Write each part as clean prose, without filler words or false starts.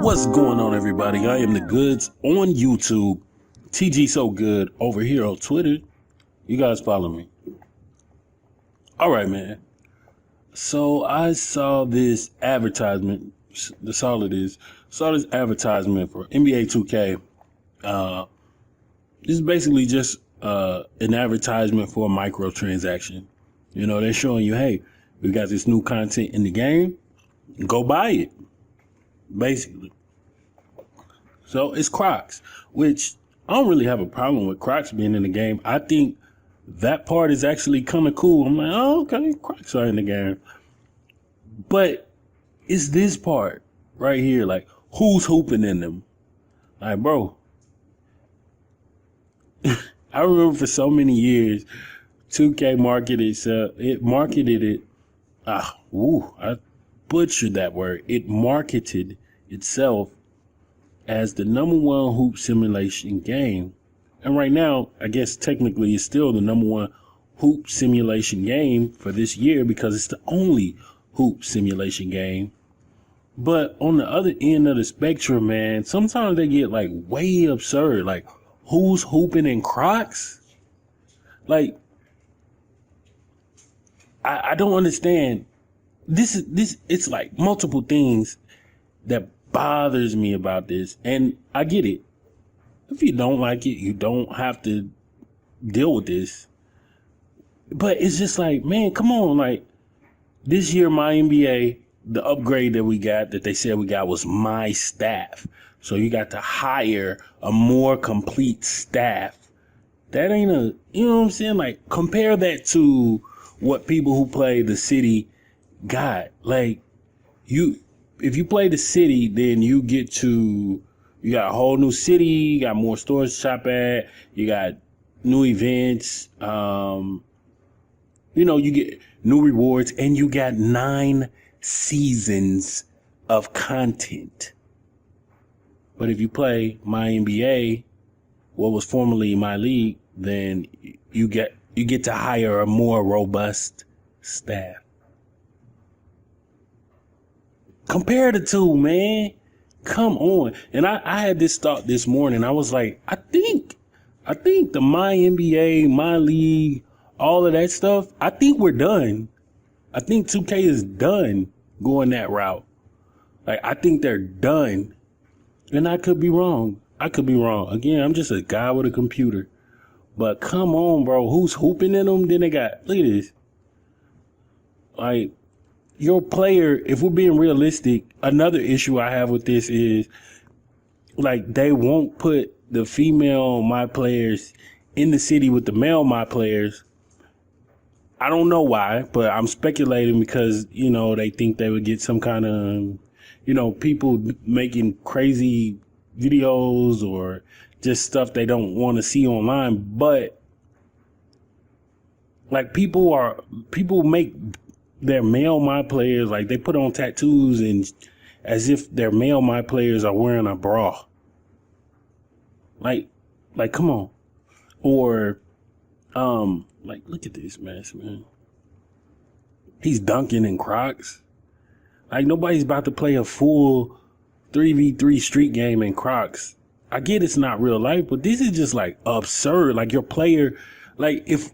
What's going on, everybody? I am the Goods on YouTube, TGsoGood over here on Twitter. You guys follow me. All right, man. So I saw this advertisement. That's all it is. Saw this advertisement for NBA 2K. This is basically just an advertisement for a microtransaction. You know, they're showing you, hey, we got this new content in the game. Go buy it. Basically. So it's Crocs, which I don't really have a problem with Crocs being in the game. I think that part is actually kind of cool. I'm like, oh, okay, Crocs are in the game. But it's this part right here, like, who's hooping in them? Like, bro, I remember for so many years, 2K marketed it. I butchered that word. It marketed itself as the #1 hoop simulation game. And right now, I guess technically it's still the #1 hoop simulation game for this year because it's the only hoop simulation game. But on the other end of the spectrum, man, sometimes they get like way absurd. Like, who's hooping in Crocs? Like, I don't understand. This it's like multiple things that bothers me about this. And I get it. If you don't like it, you don't have to deal with this. But it's just like, man, come on. Like, this year, MyNBA, the upgrade that they said we got was My Staff. So you got to hire a more complete staff. That ain't you know what I'm saying? Like, compare that to what people who play the city got. Like, if you play the city, then you got a whole new city, you got more stores to shop at, you got new events, you get new rewards, and you got 9 seasons of content. But if you play MyNBA, what was formerly My League, then you get to hire a more robust staff. Compare the two, man. Come on. And I had this thought this morning. I was like, I think the MyNBA, My League, all of that stuff, I think we're done. I think 2K is done going that route. Like, I think they're done. And I could be wrong. Again, I'm just a guy with a computer. But come on, bro. Who's hooping in them? Then they got, look at this. Like, your player, if we're being realistic, another issue I have with this is, like, they won't put the female My Players in the city with the male My Players. I don't know why, but I'm speculating because, they think they would get some kind of, people making crazy videos or just stuff they don't want to see online. But, like, people make their male My Players, like, they put on tattoos and as if their male My Players are wearing a bra. Like, come on. Or, like, look at this mess, man. He's dunking in Crocs. Like, nobody's about to play a full 3v3 street game in Crocs. I get it's not real life, but this is just, like, absurd. Like, your player, like, it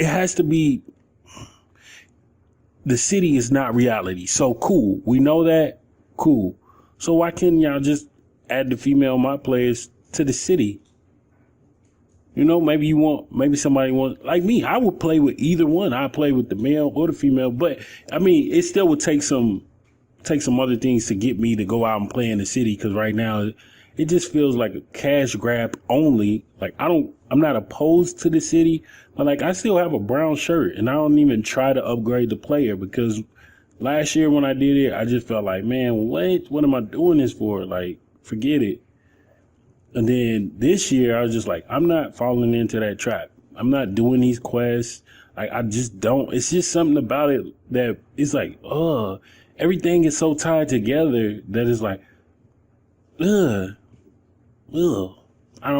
has to be, the city is not reality. So cool. We know that. Cool. So why can't y'all just add the female My Players to the city? Maybe somebody wants, like me, I would play with either one. I play with the male or the female, but I mean, it still would take some other things to get me to go out and play in the city. Cause right now it just feels like a cash grab only. Like, I'm not opposed to the city, but like, I still have a brown shirt and I don't even try to upgrade the player because last year when I did it, I just felt like, man, what am I doing this for? Like, forget it. And then this year I was just like, I'm not falling into that trap. I'm not doing these quests. Like, I just don't. It's just something about it that it's like, everything is so tied together that it's like, I don't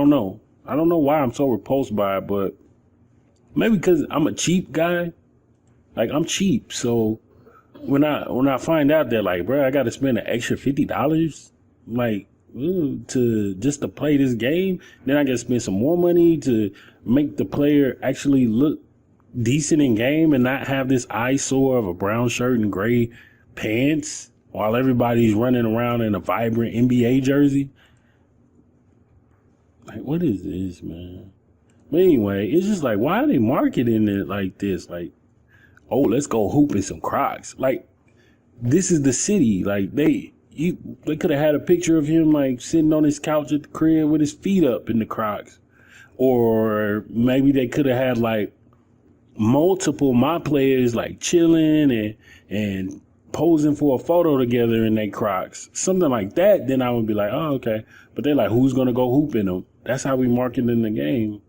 know. I don't know why I'm so repulsed by it, but maybe because I'm a cheap guy. Like, I'm cheap, so when I find out that, like, bro, I got to spend an extra $50, like, to play this game, then I got to spend some more money to make the player actually look decent in game and not have this eyesore of a brown shirt and gray pants while everybody's running around in a vibrant NBA jersey. Like, what is this, man? But anyway, it's just like, why are they marketing it like this? Like, oh, let's go hoop in some Crocs. Like, this is the city. Like, they could have had a picture of him, like, sitting on his couch at the crib with his feet up in the Crocs. Or maybe they could have had, like, multiple my players, like, chilling and posing for a photo together in their Crocs. Something like that, then I would be like, oh, okay. But they're like, who's going to go hoop in them? That's how we market in the game.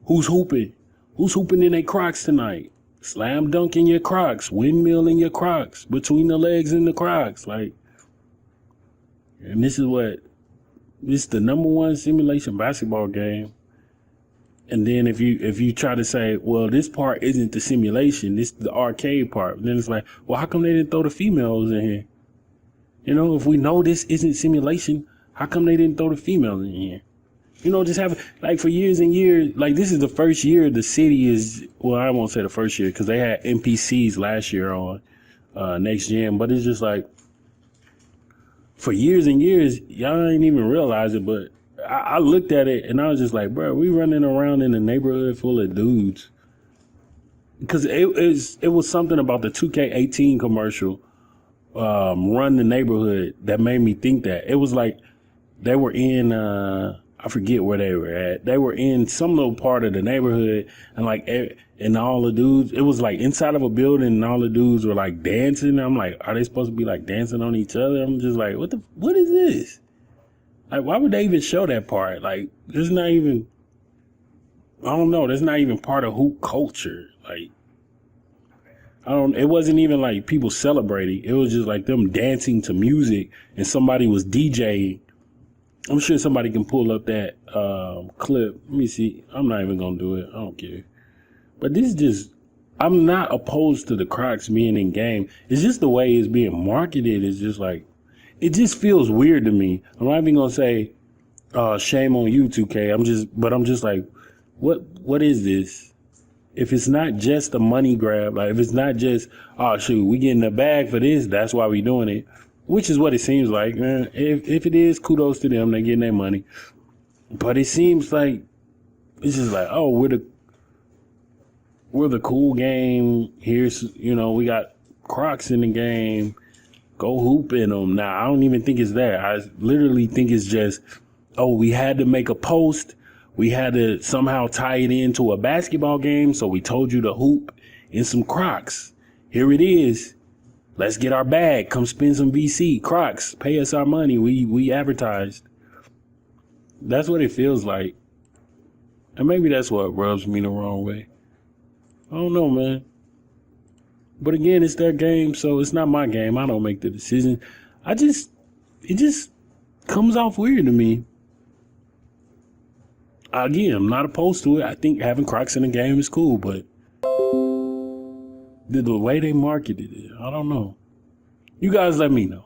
Who's hooping? Who's hooping in their Crocs tonight? Slam dunk in your Crocs, windmill in your Crocs, between the legs in the Crocs. Like, and this is the number one simulation basketball game. And then if you try to say, well, this part isn't the simulation, this is the arcade part, then it's like, well, how come they didn't throw the females in here? You know, if we know this isn't simulation, how come they didn't throw the females in here? You know, just have, like, for years and years, like, this is the first year the city is, well, I won't say the first year because they had NPCs last year on Next Gen, but it's just like, for years and years, y'all ain't even realize it, but I looked at it and I was just like, bro, we running around in a neighborhood full of dudes. Because it was something about the 2K18 commercial, Run the Neighborhood, that made me think that. It was like they were in, I forget where they were at. They were in some little part of the neighborhood, and like, and all the dudes, it was like inside of a building, and all the dudes were like dancing. I'm like, are they supposed to be like dancing on each other? I'm just like, what is this? Like, why would they even show that part? Like, there's not even, I don't know, that's not even part of hoop culture. Like, it wasn't even like people celebrating. It was just like them dancing to music, and somebody was DJing. I'm sure somebody can pull up that clip. Let me see. I'm not even going to do it. I don't care. But this is just, I'm not opposed to the Crocs being in game. It's just the way it's being marketed. It's just like, it just feels weird to me. I'm not even going to say, shame on you, 2K. I'm just like, what is this? If it's not just a money grab, like if it's not just, oh, shoot, we getting the bag for this, that's why we doing it. Which is what it seems like, man. If it is, kudos to them. They're getting their money. But it seems like it's just like, oh, we're the cool game. Here's, you know, we got Crocs in the game. Go hoop in them. Now, I don't even think it's that. I literally think it's just, oh, we had to make a post. We had to somehow tie it into a basketball game. So we told you to hoop in some Crocs. Here it is. Let's get our bag. Come spend some VC. Crocs. Pay us our money. We advertised. That's what it feels like. And maybe that's what rubs me the wrong way. I don't know, man. But again, it's their game, so it's not my game. I don't make the decision. It just comes off weird to me. Again, I'm not opposed to it. I think having Crocs in the game is cool, but the way they marketed it, I don't know. You guys let me know.